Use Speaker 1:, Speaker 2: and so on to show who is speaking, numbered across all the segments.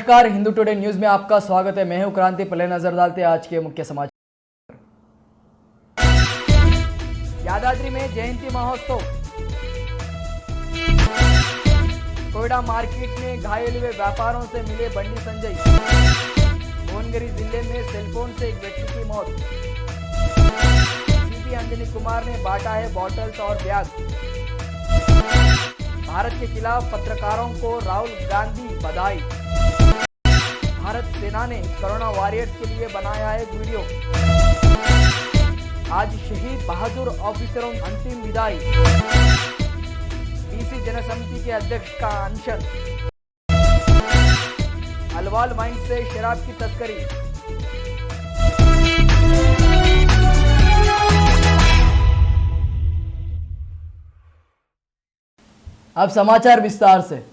Speaker 1: नमस्कार, Hindu today news में आपका स्वागत है। मैं हूं क्रांति। पहले नजर डालते हैं आज के मुख्य समाचार। यादाद्री में जयंती महोत्सव। कोयडा मार्केट में घायल हुए व्यापारों से मिले बंडी संजय। भुवनगिरी जिले में सेलफोन से एक व्यक्ति की मौत। सीपी अंजनी कुमार ने बांटा है बॉटल्स और बैग। भारत के खिलाफ पत्रकारों को राहुल गांधी बधाई। भारत सेना ने कोरोना वॉरियर्स के लिए बनाया है वीडियो। आज शहीद बहादुर ऑफिसरों अंतिम विदाई। बीसी जनसमिति के अध्यक्ष का अनशन। अलवाल माइन से शराब की तस्करी। अब समाचार विस्तार से।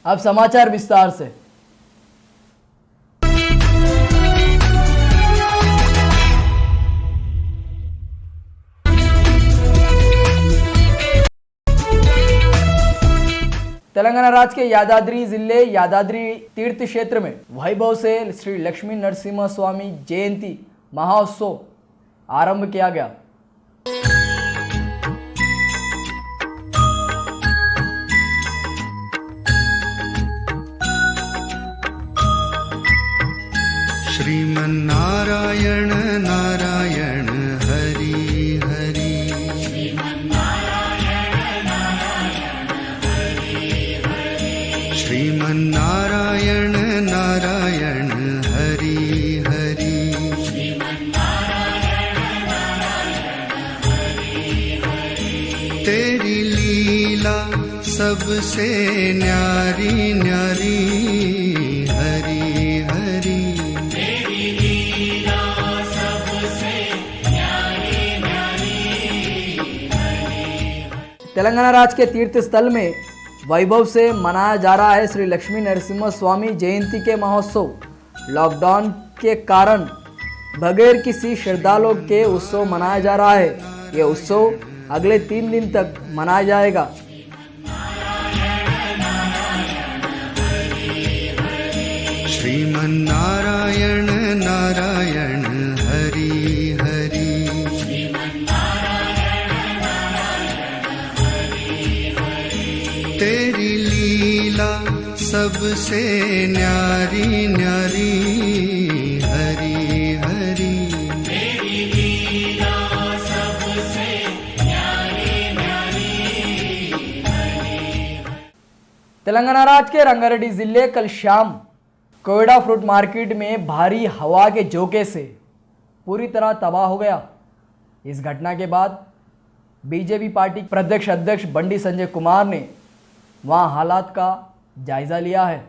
Speaker 1: अब समाचार विस्तार से। तेलंगाना राज्य के यादाद्री जिले यादाद्री तीर्थ क्षेत्र में वैभव से श्री लक्ष्मी नरसिम्हा स्वामी जयंती महोत्सव आरंभ किया गया।
Speaker 2: श्रीमन्नारायण नारायण हरि हरि। श्रीमन्नारायण नारायण हरि हरि। तेरी लीला सबसे न्यारी न्यारी हरि हरि।
Speaker 1: तेलंगाना राज्य के तीर्थ स्थल में वैभव से मनाया जा रहा है श्री लक्ष्मी नरसिम्हा स्वामी जयंती के महोत्सव। लॉकडाउन के कारण बगैर किसी श्रद्धालुओं के उत्सव मनाया जा रहा है। यह उत्सव अगले 3 दिन तक मनाया जाएगा।
Speaker 2: श्रीमन्नारायण नारायण हरि हरि। तेरी लीला सबसे न्यारी न्यारी हरि हरि।
Speaker 1: तेलंगाना राज्य के रंगारेड्डी जिले कल शाम कोयडा फ्रूट मार्केट में भारी हवा के झोंके से पूरी तरह तबाह हो गया। इस घटना के बाद बीजेपी पार्टी प्रदेश अध्यक्ष बंडी संजय कुमार ने वहां हालात का जायजा लिया है।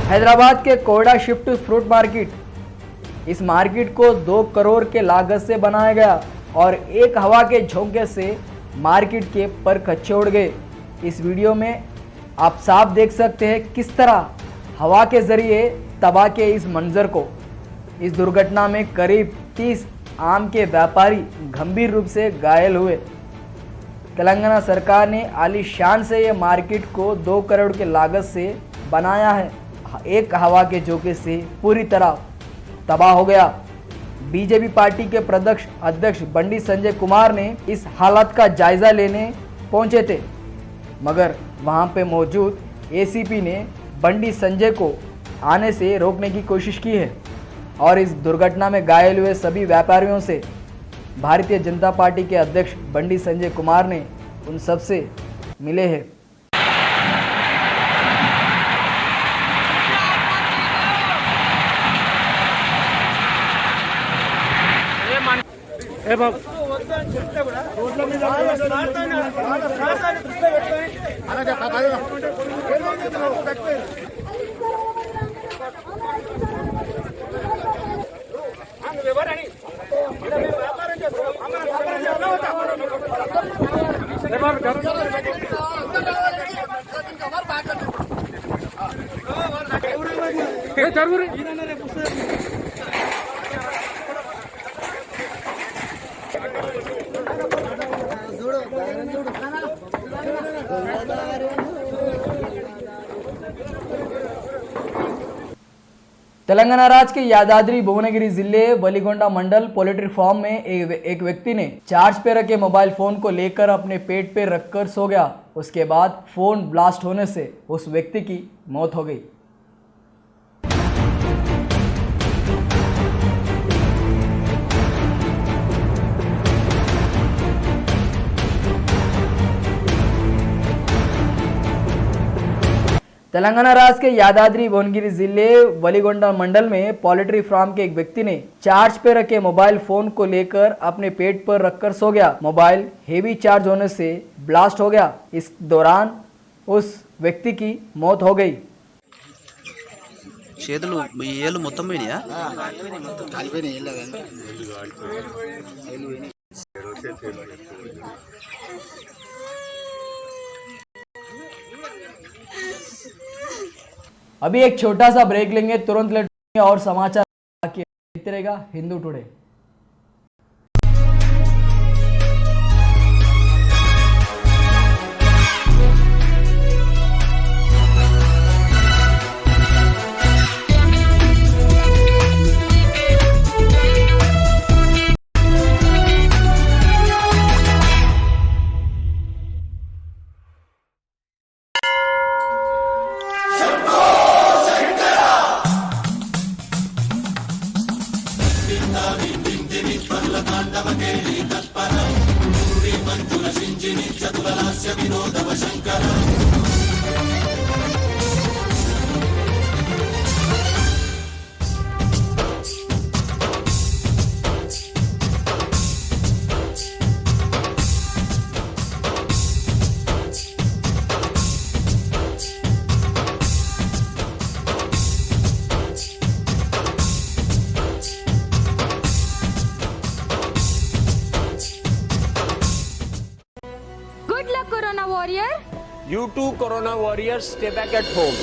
Speaker 1: हैदराबाद के कोयडा शिफ्ट फ्रूट मार्केट। इस मार्केट को 2 करोड़ के लागत से बनाया गया और एक हवा के झोंके से मार्केट के पर कच्चे उड़ गए। इस वीडियो में आप साफ देख सकते हैं किस तरह हवा के जरिए तबाह के इस मंजर को। इस दुर्घटना में करीब 30 आम के व्यापारी गंभीर रूप से घायल हुए। तेलंगाना सरकार ने आलीशान से यह मार्केट को 2 करोड़ के लागत से बनाया है। एक हवा के झोंके से पूरी तरह तबाह हो गया। बीजेपी पार्टी के प्रदेश अध्यक्ष बंडी संजय कुमार ने इस हालत का जायजा लेने पहुंचे थे, मगर वहां पे मौजूद एसीपी ने बंडी संजय को आने से रोकने की कोशिश की है और इस दुर्घटना में घायल हुए सभी व्यापारियों से भारतीय जनता पार्टी के अध्यक्ष बंडी संजय कुमार ने उन सब से मिले हैं। तेलंगाना राज्य के यादाद्री भुवनगिरी जिले बलिगोंडा मंडल पोल्ट्री फार्म में एक व्यक्ति ने चार्ज पे रखे मोबाइल फोन को लेकर अपने पेट पे रखकर सो गया। उसके बाद फोन ब्लास्ट होने से उस व्यक्ति की मौत हो गई। तेलंगाना राज्य के यादाद्री भुवनगिरी जिले वलीगोंडा मंडल में पोल्ट्री फार्म के एक व्यक्ति ने चार्ज पे रखे मोबाइल फोन को लेकर अपने पेट पर रखकर सो गया। मोबाइल हेवी चार्ज होने से ब्लास्ट हो गया। इस दौरान उस व्यक्ति की मौत हो गई।
Speaker 3: చేతులు ఏళ్ళు మొత్తం పోయినాయా?
Speaker 1: अभी एक छोटा सा ब्रेक लेंगे, तुरंत लौटेंगे और समाचार देखते रहेगा Hindu today.
Speaker 4: Good luck, Corona Warrior.
Speaker 5: You too, Corona Warriors, stay back at home.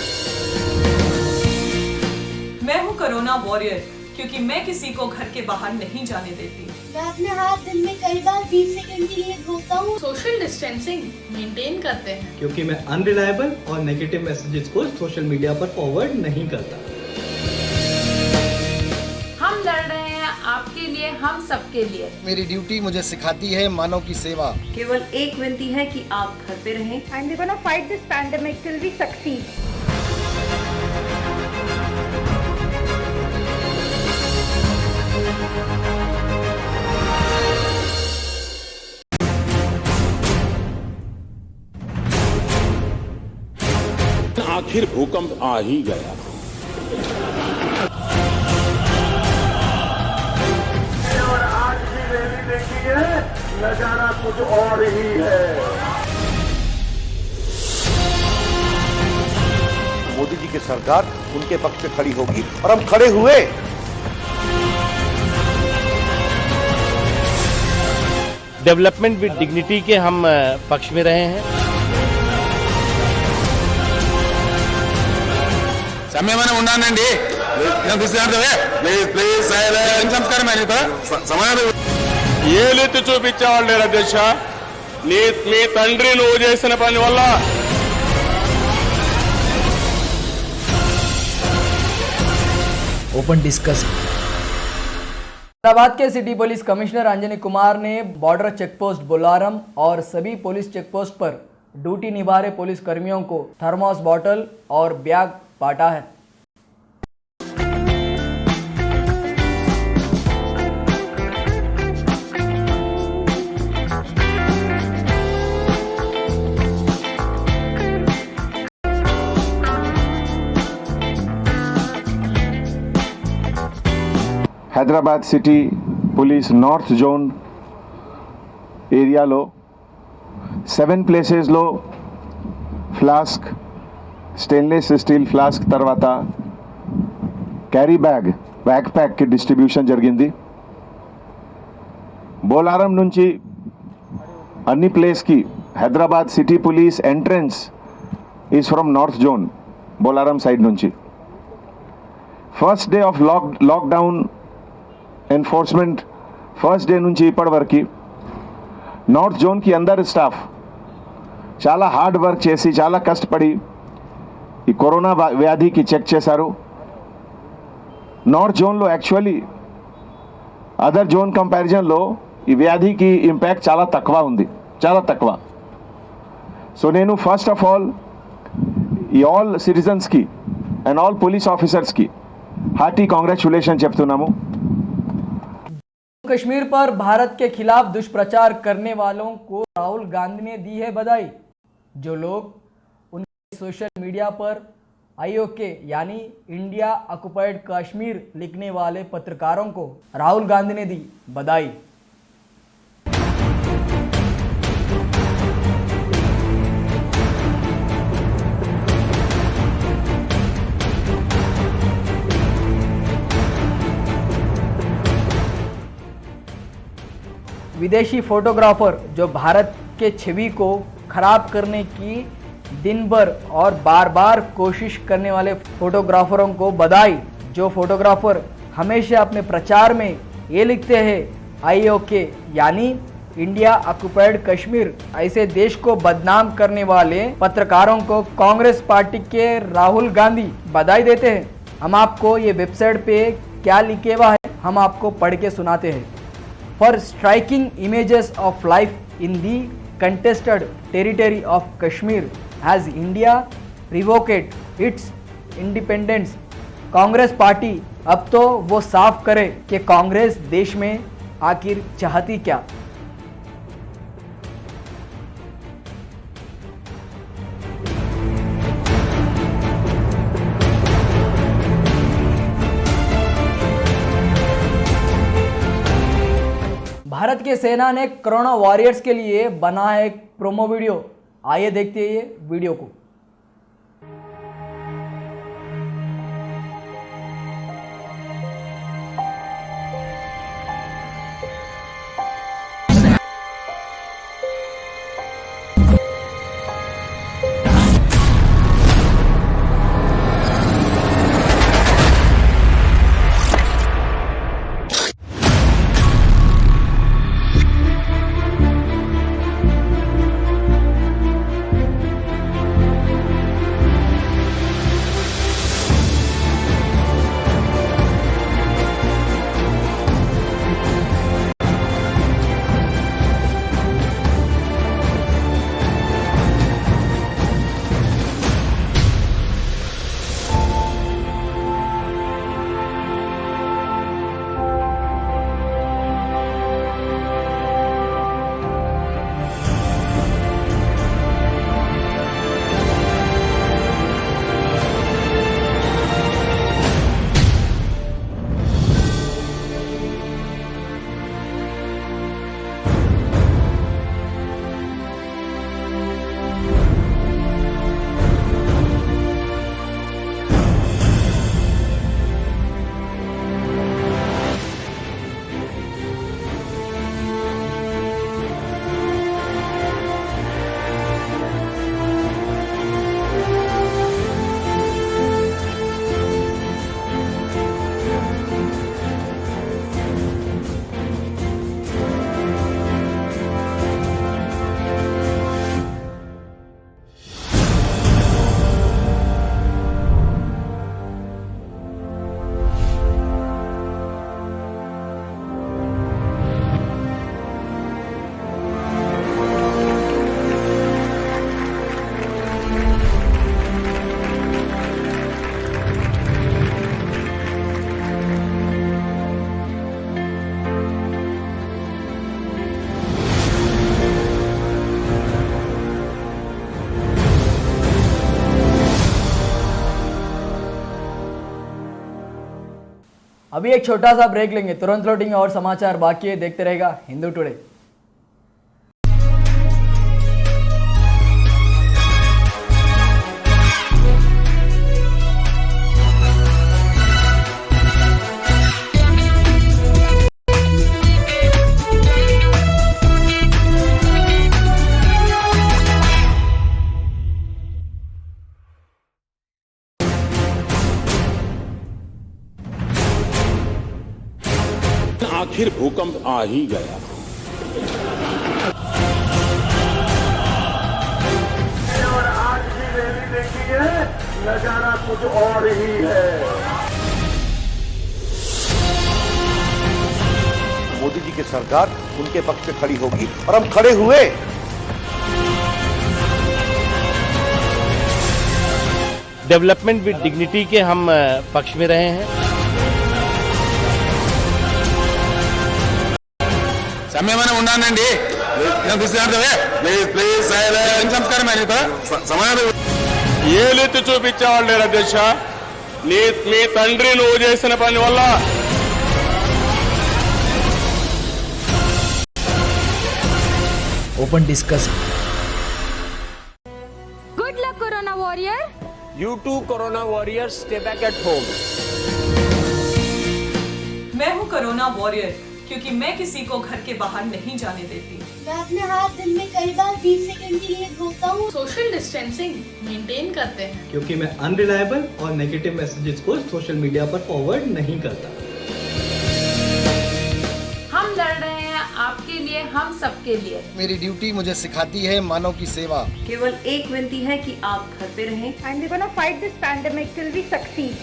Speaker 6: मैं हूँ कोरोना वॉरियर क्योंकि मैं किसी को घर के बाहर नहीं जाने देती।
Speaker 7: मैं अपने हाथ दिन में कई बार 20 सेकंड के लिए धोता हूँ।
Speaker 8: सोशल डिस्टेंसिंग मेंटेन करते हैं
Speaker 9: क्योंकि मैं अनरिलायबल और नेगेटिव मैसेजेस को सोशल मीडिया पर फॉरवर्ड नहीं करता।
Speaker 8: हम लड़ रहे हैं आपके लिए, हम सबके लिए।
Speaker 10: मेरी ड्यूटी मुझे सिखाती है मानव की सेवा।
Speaker 6: केवल एक विनती है कि आप घर पे रहें।
Speaker 7: And we're gonna fight this pandemic till we succeed.
Speaker 5: आखिर भूकंप आ ही गया।
Speaker 11: और आज भी रैली देखी है, नजारा कुछ और ही है।
Speaker 12: मोदी जी की सरकार उनके पक्ष में खड़ी होगी और हम खड़े हुए।
Speaker 5: डेवलपमेंट विद डिग्निटी के हम पक्ष में रहे हैं।
Speaker 12: సమయమనే ఉన్నానండి
Speaker 5: ఏలెత్తి చూపించేవాళ్ళు లేరు అధ్యక్ష। మీ తండ్రి నువ్వు చేసిన పని వల్ల
Speaker 1: ओपन डिस्कस। हैदराबाद के city police commissioner Anjani Kumar ने बॉर्डर चेकपोस्ट बोलारम और सभी पुलिस चेकपोस्ट पर ड्यूटी निभा रहे पुलिस कर्मियों को थर्मोस बॉटल और बैग बांटा है।
Speaker 12: Hyderabad city police north zone ఏరియాలో 7 ప్లేసెస్లో ఫ్లాస్క్, స్టెయిన్లెస్ స్టీల్ ఫ్లాస్క్ తర్వాత క్యారీ బ్యాక్ ప్యాక్కి డిస్ట్రిబ్యూషన్ జరిగింది. బోలారం నుంచి అన్ని ప్లేస్కి Hyderabad city police entrance is from north zone, Bolarum side నుంచి. First day of lockdown enforcement first day నుంచి ఇప్పటి వరకు నార్త్ జోన్కి అందరు స్టాఫ్ చాలా హార్డ్ వర్క్ చేసి చాలా కష్టపడి ఈ కరోనా వ్యాధికి చెక్ చేశారు. నార్త్ జోన్లో యాక్చువల్లీ అదర్ జోన్ కంపారిజన్లో ఈ వ్యాధికి ఇంపాక్ట్ చాలా తక్కువ ఉంది, చాలా తక్కువ. సో నేను ఫస్ట్ ఆఫ్ ఆల్ ఈ ఆల్ సిటిజన్స్కి అండ్ ఆల్ పోలీస్ ఆఫీసర్స్కి हार्टी कांग्रेचुलेशन చెప్తున్నాము.
Speaker 1: कश्मीर पर भारत के खिलाफ दुष्प्रचार करने वालों को राहुल गांधी ने दी है बधाई. जो लोग उनके सोशल मीडिया पर IOK यानी इंडिया ऑक्युपाइड कश्मीर लिखने वाले पत्रकारों को राहुल गांधी ने दी बधाई. विदेशी फोटोग्राफर जो भारत के छवि को खराब करने की दिन भर और बार बार कोशिश करने वाले फोटोग्राफरों को बधाई. जो फोटोग्राफर हमेशा अपने प्रचार में ये लिखते हैं IOK यानी इंडिया ऑक्युपाइड कश्मीर, ऐसे देश को बदनाम करने वाले पत्रकारों को कांग्रेस पार्टी के राहुल गांधी बधाई देते हैं. हम आपको ये वेबसाइट पे क्या लिखे हुआ है हम आपको पढ़ के सुनाते हैं. For striking images of life in the contested territory of Kashmir as India revoked its independence. Congress party अब तो वो साफ करे कि कांग्रेस देश में आखिर चाहती क्या. भारत के सेना ने कोरोना वॉरियर्स के लिए बना है एक प्रोमो वीडियो. आइए देखते हैं ये वीडियो को. अभी एक छोटा सा ब्रेक लेंगे, तुरंत लौटेंगे और समाचार बाकी है, देखते रहेगा हिंदू टुडे।
Speaker 5: आखिर भूकंप आ ही गया।
Speaker 11: और आज की रैली देखिए, नजारा कुछ और ही है।
Speaker 10: मोदी जी की सरकार उनके पक्ष में खड़ी होगी और हम खड़े हुए।
Speaker 13: डेवलपमेंट विद डिग्निटी के हम पक्ष में रहे हैं।
Speaker 5: సమయమైన ఉన్నానండి, ఏలెత్తి చూపించేవాళ్ళు లేరు అధ్యక్ష. మీ తండ్రి నువ్వు చేసిన పని వల్ల
Speaker 1: open discuss.
Speaker 4: Good luck, Corona warrior.
Speaker 13: You too, Corona warriors, stay back at home.
Speaker 6: मैं हूँ कोरोना वॉरियर क्योंकि मैं किसी को घर के बाहर नहीं जाने देती।
Speaker 7: मैं अपने हाथ दिन में कई बार 20 सेकंड के लिए धोता हूँ।
Speaker 8: सोशल डिस्टेंसिंग मेंटेन करते हैं
Speaker 9: क्योंकि मैं अनरिलायबल और नेगेटिव मैसेजेस को सोशल मीडिया पर फॉरवर्ड नहीं करता।
Speaker 8: हम लड़ रहे हैं आपके लिए, हम सबके लिए।
Speaker 10: मेरी ड्यूटी मुझे सिखाती है मानव की सेवा।
Speaker 14: केवल एक विनती है कि आप घर पे रहें।
Speaker 4: And we're gonna fight this pandemic till we succeed.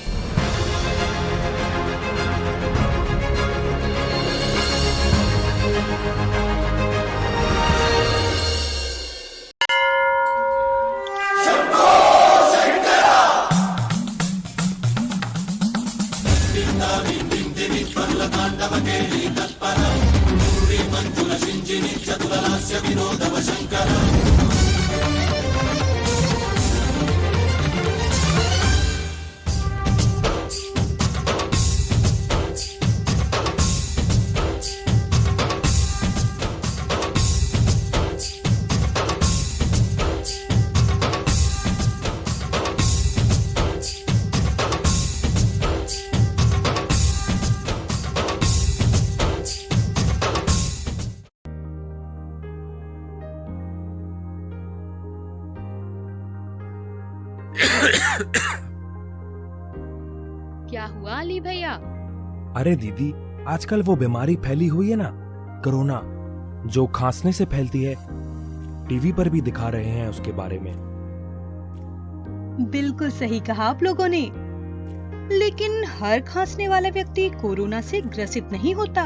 Speaker 4: क्या हुआ अली भैया?
Speaker 15: अरे दीदी, आजकल वो बीमारी फैली हुई है ना, कोरोना, जो खांसने से फैलती है। टीवी पर भी दिखा रहे हैं उसके बारे में।
Speaker 16: बिल्कुल सही कहा आप लोगों ने, लेकिन हर खांसने वाला व्यक्ति कोरोना से ग्रसित नहीं होता।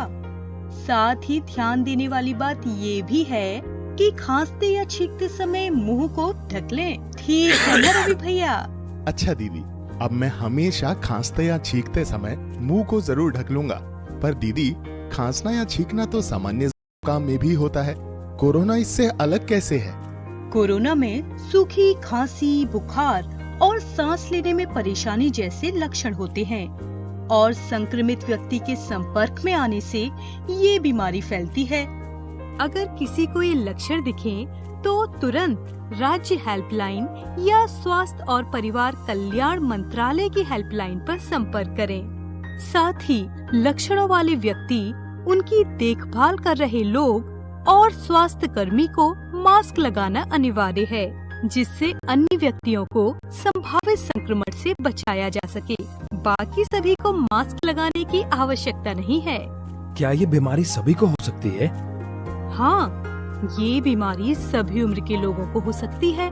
Speaker 16: साथ ही ध्यान देने वाली बात ये भी है कि खांसते या छींकते समय मुंह को ढक लें। ठीक है ना रवि भैया?
Speaker 17: अच्छा दीदी, अब मैं हमेशा खांसते या छींकते समय मुंह को जरूर ढक लूंगा। पर दीदी, खांसना या छींकना तो सामान्य जुकाम में भी होता है, कोरोना इससे अलग कैसे है?
Speaker 16: कोरोना में सूखी खांसी, बुखार और सांस लेने में परेशानी जैसे लक्षण होते हैं और संक्रमित व्यक्ति के संपर्क में आने से ये बीमारी फैलती है। अगर किसी को ये लक्षण दिखें तो तुरंत राज्य हेल्पलाइन या स्वास्थ्य और परिवार कल्याण मंत्रालय की हेल्पलाइन पर संपर्क करें। साथ ही लक्षणों वाले व्यक्ति, उनकी देखभाल कर रहे लोग और स्वास्थ्य कर्मी को मास्क लगाना अनिवार्य है, जिससे अन्य व्यक्तियों को संभावित संक्रमण से बचाया जा सके। बाकी सभी को मास्क लगाने की आवश्यकता नहीं है।
Speaker 15: क्या ये बीमारी सभी को हो सकती है?
Speaker 16: हाँ, ये बीमारी सभी उम्र के लोगों को हो सकती है,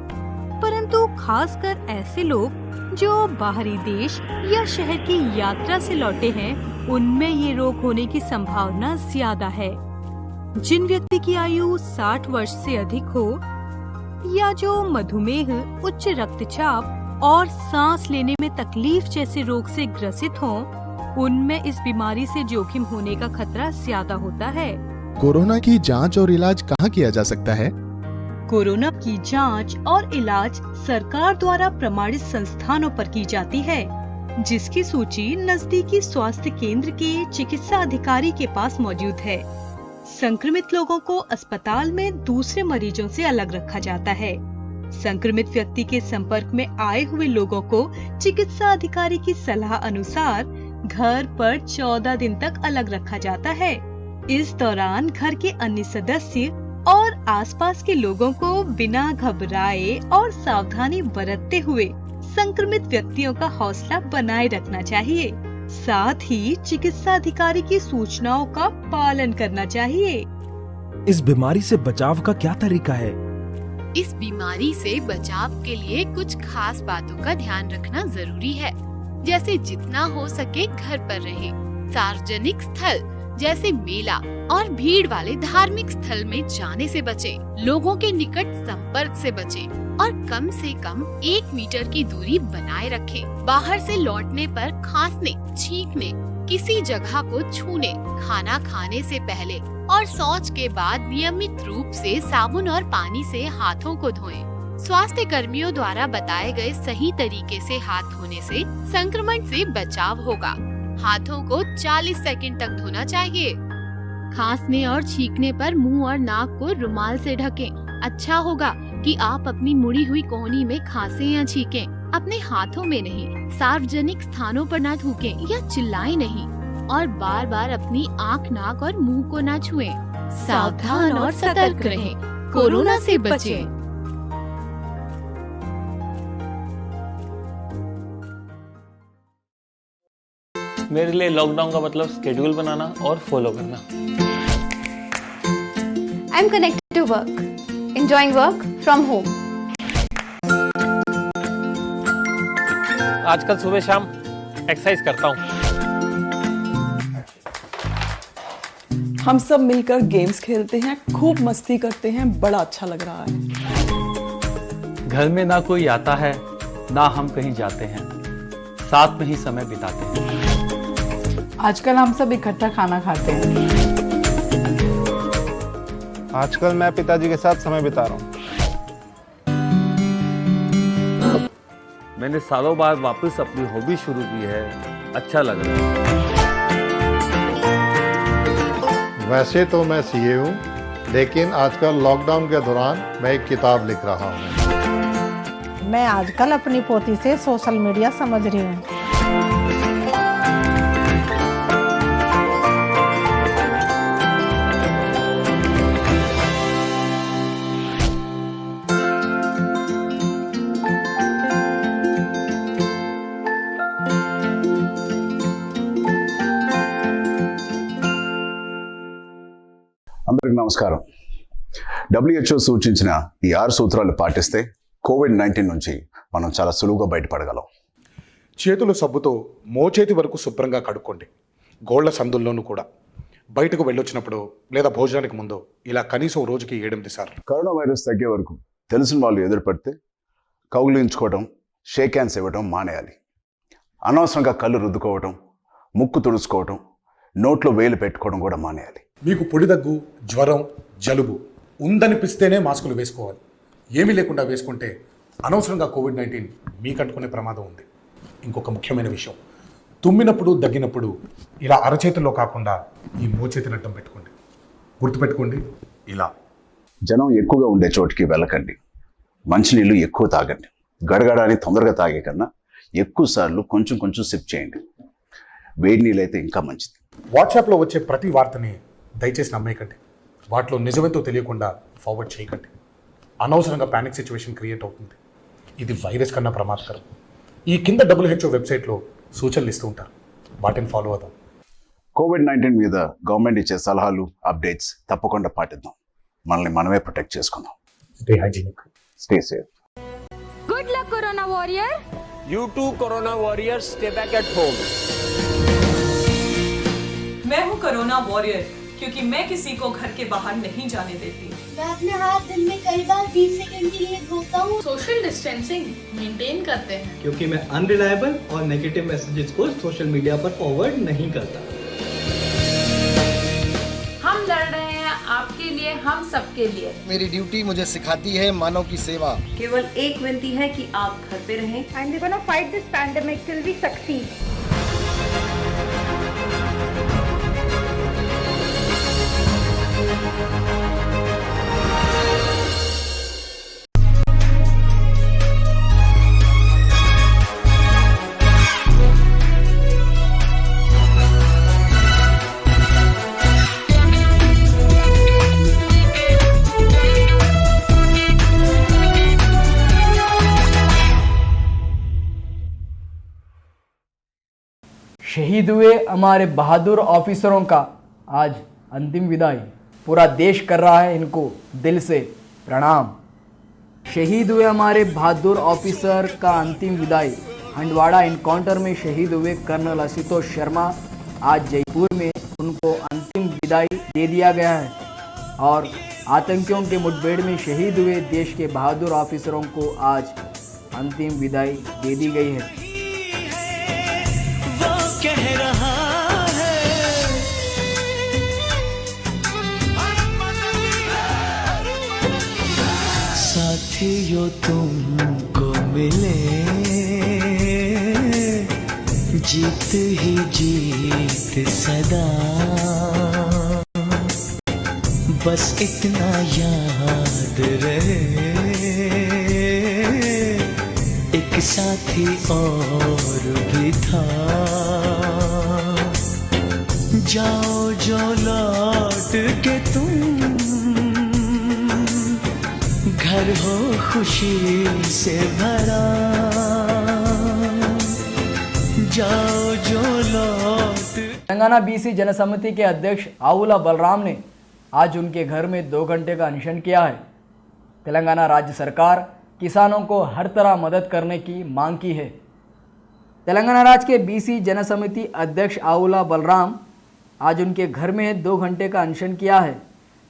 Speaker 16: परंतु खासकर ऐसे लोग जो बाहरी देश या शहर की यात्रा से लौटे हैं, उनमें ये रोग होने की संभावना ज्यादा है। जिन व्यक्ति की आयु 60 वर्ष से अधिक हो या जो मधुमेह, उच्च रक्तचाप और सांस लेने में तकलीफ जैसे रोग से ग्रसित हों, उनमें इस बीमारी से जोखिम होने का खतरा ज्यादा होता है।
Speaker 17: कोरोना की जांच और इलाज कहाँ किया जा सकता है?
Speaker 16: कोरोना की जांच और इलाज सरकार द्वारा प्रमाणित संस्थानों पर की जाती है, जिसकी सूची नजदीकी स्वास्थ्य केंद्र के चिकित्सा अधिकारी के पास मौजूद है। संक्रमित लोगों को अस्पताल में दूसरे मरीजों से अलग रखा जाता है। संक्रमित व्यक्ति के संपर्क में आए हुए लोगों को चिकित्सा अधिकारी की सलाह अनुसार घर पर 14 दिन तक अलग रखा जाता है। इस दौरान घर के अन्य सदस्य और आसपास के लोगों को बिना घबराए और सावधानी बरतते हुए संक्रमित व्यक्तियों का हौसला बनाए रखना चाहिए। साथ ही चिकित्सा अधिकारी की सूचनाओं का पालन करना चाहिए।
Speaker 15: इस बीमारी से बचाव का क्या तरीका है?
Speaker 18: इस बीमारी से बचाव के लिए कुछ खास बातों का ध्यान रखना जरूरी है, जैसे जितना हो सके घर पर रहे, सार्वजनिक स्थल जैसे मेला और भीड़ वाले धार्मिक स्थल में जाने से बचें, लोगों के निकट संपर्क से बचें और कम से कम 1 मीटर की दूरी बनाए रखें। बाहर से लौटने पर खांसने, छींकने, किसी जगह को छूने, खाना खाने से पहले और शौच के बाद नियमित रूप से साबुन और पानी से हाथों को धोएं। स्वास्थ्य कर्मियों द्वारा बताए गए सही तरीके से हाथ धोने से संक्रमण से बचाव होगा। हाथों को 40 सेकंड तक धोना चाहिए। खांसने और छींकने पर मुंह और नाक को रुमाल से ढकें। अच्छा होगा कि आप अपनी मुड़ी हुई कोहनी में खांसें या छींकें, अपने हाथों में नहीं। सार्वजनिक स्थानों पर ना थूकें या चिल्लाएं नहीं और बार बार अपनी आँख, नाक और मुंह को ना छुएं। सावधान और सतर्क रहें, कोरोना से बचें।
Speaker 19: मेरे लिए लॉकडाउन का मतलब स्केड्यूल बनाना और फॉलो करना।
Speaker 20: I am connected to work, enjoying work from home.
Speaker 19: आजकल सुबह शाम एक्सरसाइज करता हूँ।
Speaker 21: हम सब मिलकर गेम्स खेलते हैं, खूब मस्ती करते हैं, बड़ा अच्छा लग रहा है।
Speaker 22: घर में ना कोई आता है ना हम कहीं जाते हैं, साथ में ही समय बिताते हैं।
Speaker 23: आजकल हम सब इकट्ठा खाना खाते हैं।
Speaker 24: आजकल मैं पिताजी के साथ समय बिता रहा हूँ।
Speaker 22: मैंने सालों बाद वापस अपनी हॉबी शुरू की है, अच्छा लग रहा है।
Speaker 24: वैसे तो मैं सीए हूँ, लेकिन आजकल लॉकडाउन के दौरान मैं एक किताब लिख रहा हूँ।
Speaker 25: मैं आजकल अपनी पोती से सोशल मीडिया समझ रही हूँ।
Speaker 26: అందరికి నమస్కారం. WHO సూచించిన ఈ 6 సూత్రాలు పాటిస్తే కోవిడ్-19 నుంచి మనం చాలా సులువుగా బయటపడగలం.
Speaker 27: చేతులు సబ్బుతో మోచేతి వరకు శుభ్రంగా కడుక్కోండి. గోళ్ల సందుల్లోనూ కూడా. బయటకు వెళ్ళొచ్చినప్పుడు లేదా భోజనానికి ముందు ఇలా కనీసం రోజుకి 7-8 సార్లు.
Speaker 26: కరోనా వైరస్ తగ్గే వరకు తెలిసిన వాళ్ళు ఎదురుపడితే కౌగిలించుకోవడం, షేక్ హ్యాండ్స్ ఇవ్వడం మానేయాలి. అనవసరంగా కళ్ళు రుద్దుకోవడం, ముక్కు తుడుచుకోవడం, నోట్లో వేలు పెట్టుకోవడం కూడా మానేయాలి.
Speaker 27: మీకు పొడి దగ్గు, జ్వరం, జలుబు ఉందనిపిస్తేనే మాస్కులు వేసుకోవాలి. ఏమీ లేకుండా వేసుకుంటే అనవసరంగా కోవిడ్-19 మీకు అంటుకునే ప్రమాదం ఉంది. ఇంకొక ముఖ్యమైన విషయం, తుమ్మినప్పుడు దగ్గినప్పుడు ఇలా అరచేతిలో కాకుండా ఈ మోచేతిని అడ్డం పెట్టుకోండి. గుర్తుపెట్టుకోండి, ఇలా.
Speaker 26: జనం ఎక్కువగా ఉండే చోటికి వెళ్ళకండి. మంచినీళ్ళు ఎక్కువ తాగండి. గడగడాన్ని తొందరగా తాగే కన్నా ఎక్కువ సార్లు కొంచెం కొంచెం సిప్ చేయండి. వేడి నీళ్ళు అయితే ఇంకా మంచిది.
Speaker 27: వాట్సాప్లో వచ్చే ప్రతి వార్తని దయచేసి నమ్మేయకండి. వాటిలో నిజమేంతో తెలియకుండా ఫార్వర్డ్ చేయకండి. అనవసరంగా ప్యానిక్ సిచ్యువేషన్ క్రియేట్ అవుతుంది. ఇది వైరస్ కన్నా ప్రమాదకరం. ఈ కింద WHO వెబ్సైట్లో సూచనలు ఇస్తూ ఉంటారు, వాటిని ఫాలో అవుదాం.
Speaker 26: కోవిడ్-19 మీద గవర్నమెంట్ ఇచ్చే సలహాలు, అప్డేట్స్ తప్పకుండా పాటిద్దాం. మనల్ని మనమే ప్రొటెక్ట్ చేసుకుందాం.
Speaker 27: Stay hygienic,
Speaker 26: stay safe.
Speaker 4: Good luck corona warrior.
Speaker 13: You too, corona warriors, stay back at home.
Speaker 6: मैं हूँ कोरोना वॉरियर, क्योंकि मैं किसी को घर के बाहर नहीं जाने देती।
Speaker 7: मैं अपने हाथ दिन में कई बार 20 सेकंड के लिए धोता हूँ।
Speaker 8: सोशल डिस्टेंसिंग मेंटेन करते हैं,
Speaker 9: क्योंकि मैं अनरिलायबल और नेगेटिव मैसेजेस को सोशल मीडिया पर फॉरवर्ड नहीं करता।
Speaker 8: हम लड़ रहे हैं आपके लिए, हम सबके लिए।
Speaker 1: मेरी ड्यूटी मुझे सिखाती है मानव की सेवा।
Speaker 14: केवल एक विनती है कि आप घर पे रहें।
Speaker 25: And we're gonna fight this pandemic till we succeed.
Speaker 2: शहीद हुए हमारे बहादुर ऑफिसरों का आज अंतिम विदाई। पूरा देश कर रहा है इनको दिल से प्रणाम। शहीद हुए हमारे बहादुर ऑफिसर का अंतिम विदाई। हंडवाड़ा इनकाउंटर में शहीद हुए कर्नल आशुतोष शर्मा, आज जयपुर में उनको अंतिम विदाई दे दिया गया है। और आतंकियों के मुठभेड़ में शहीद हुए देश के बहादुर ऑफिसरों को आज अंतिम विदाई दे दी गई है।
Speaker 3: कह रहा है साथियों तुमको मिले जीत ही जीत सदा, बस इतना याद रहे एक साथी और भी था। जाओ जो लौट के तुम घर हो खुशी से भरा, जाओ जो लौट।
Speaker 2: तेलंगाना बीसी जनसमिति के अध्यक्ष आउला बलराम ने आज उनके घर में 2 घंटे का अनशन किया है। तेलंगाना राज्य सरकार किसानों को हर तरह मदद करने की मांग की है। तेलंगाना राज्य के बीसी जनसमिति अध्यक्ष आउला बलराम आज उनके घर में 2 घंटे का अनशन किया है।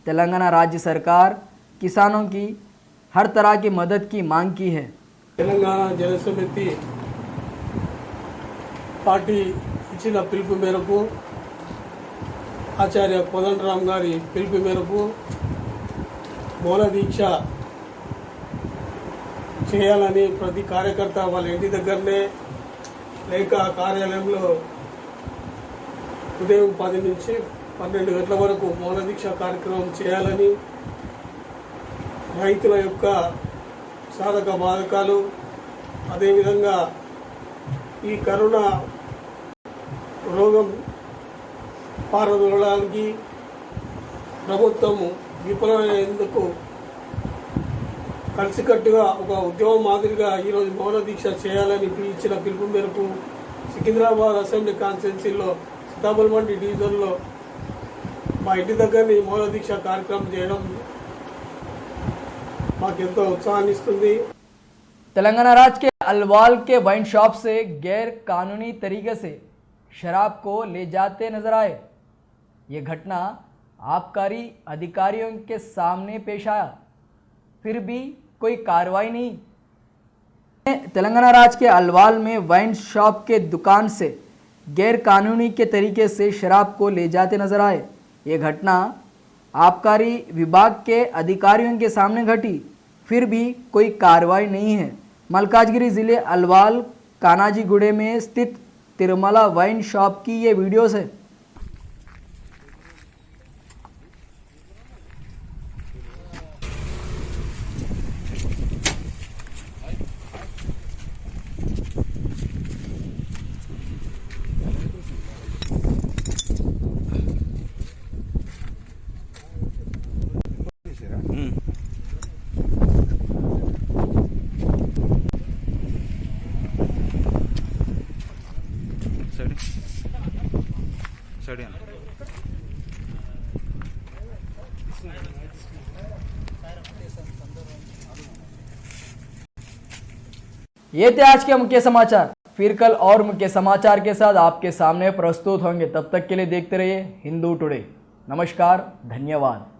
Speaker 2: तेलंगाना राज्य सरकार किसानों की हर तरह की मदद की मांग की है।
Speaker 5: తెలంగాణ జనసమితి పార్టీ ఇచ్చిన పిలుపు మేరకు, ఆచార్య కోదండరామ్ గారి పిలుపు మేరకు మౌన దీక్ష చేయాలని ప్రతి కార్యకర్త వాళ్ళ ఇంటి దగ్గరనే లేక కార్యాలయంలో ఉదయం 10 నుంచి 12 గంటల వరకు మౌన దీక్ష కార్యక్రమం చేయాలని, రైతుల యొక్క సాధక బాధకాలు, అదేవిధంగా ఈ కరోనా రోగం పారదోలడానికి ప్రభుత్వం విఫలమైనందుకు కలిసికట్టుగా ఒక ఉద్యమం మాదిరిగా ఈరోజు మౌన దీక్ష చేయాలని ఇచ్చిన పిలుపు మేరకు సికింద్రాబాద్ అసెంబ్లీ కాన్స్టిట్యున్సీలో సీతాఫల్ మండి డివిజన్లో మా ఇంటి దగ్గరని మౌన దీక్ష కార్యక్రమం చేయడం మాకెంతో उत्साहाన్ని ఇస్తుంది।
Speaker 2: तेलंगाना राज्य के अलवाल के वाइन शॉप से गैर कानूनी तरीके से शराब को ले जाते नजर आए। ये घटना आबकारी अधिकारियों के सामने पेश आया, फिर भी कोई कार्रवाई नहीं। तेलंगाना राज्य के अलवाल में वाइन शॉप के दुकान से गैर कानूनी के तरीके से शराब को ले जाते नजर आए। ये घटना आबकारी विभाग के अधिकारियों के सामने घटी, फिर भी कोई कार्रवाई नहीं है। मलकाजगिरी जिले अलवाल कानाजीगुड़े में स्थित तिरुमला वाइन शॉप की ये वीडियोस है। ये थे आज के मुख्य समाचार। फिर कल और मुख्य समाचार के साथ आपके सामने प्रस्तुत होंगे। तब तक के लिए देखते रहिए हिंदू टुडे। नमस्कार, धन्यवाद।